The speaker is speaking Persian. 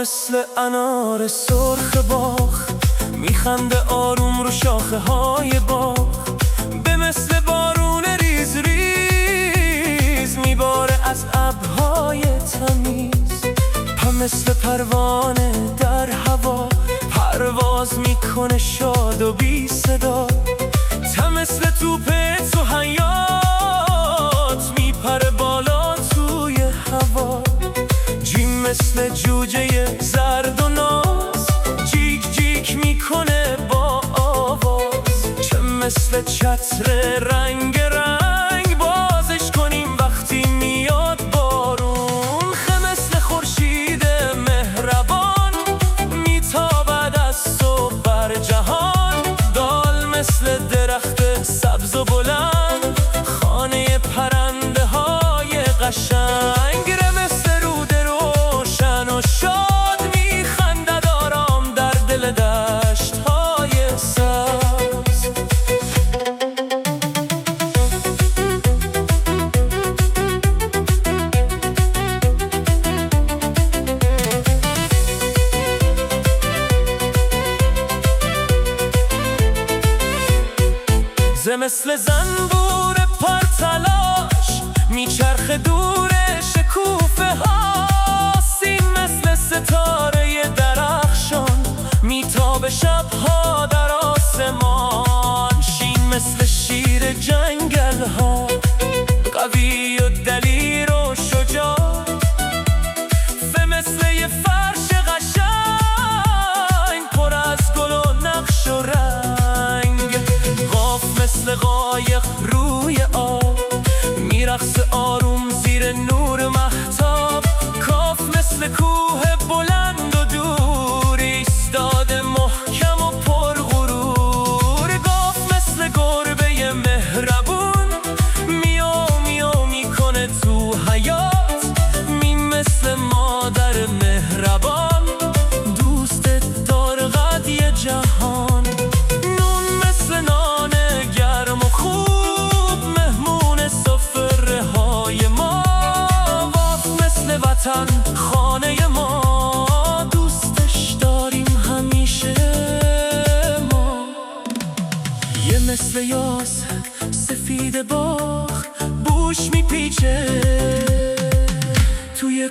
مثل انار سرخ باغ، میخنده آروم رو شاخه های باغ. به مثل بارون ریز ریز میباره از ابرهای تمیز. پا مثل پروانه در هوا پرواز میکنه شاد و بی صدا. تا مثل توپ تو حیات میپره بالا توی هوا. جیم مثل جوجه زرد و ناز، جیک جیک میکنه با آواز. چه مثل چتر رنگ رنگ بازش کنیم وقتی میاد بارون. خه مثل خورشید مهربان میتابد از صبح بر جهان. دال مثل درخت سبز و بلند، خانه پرنده های قشنگ. ره مثل رود روشن و شاد میخندد آرام در دل دشت های سبز. مثل زنبور پرتلاش میچرخه دور شکوفه ها. سیم مثل ستاره درخشان میتابه شبها در آسمان. شین مثل شیر جنگل ها، قوی و دلیر و شجاع. فه مثل یه فرش قشنگ پر از گل و نقش و رنگ. قاف مثل قایق روی آب میرقصه آروم زیر نور مهتاب. کاف مثل کوه بلند و دور ایستاده محکم و پرغرور. گاف مثل گربه مهربون میاو میاو میکنه تو حیات. میم مثل مادر مهربان دوستت داره قدی جهان. نون مثل نان گرم و خوب مهمون سفره های ما. واف مثل وطن خانه ما دوستش داریم همیشه ما. یه مثل یاس سفید باغ بوش میپیچه توی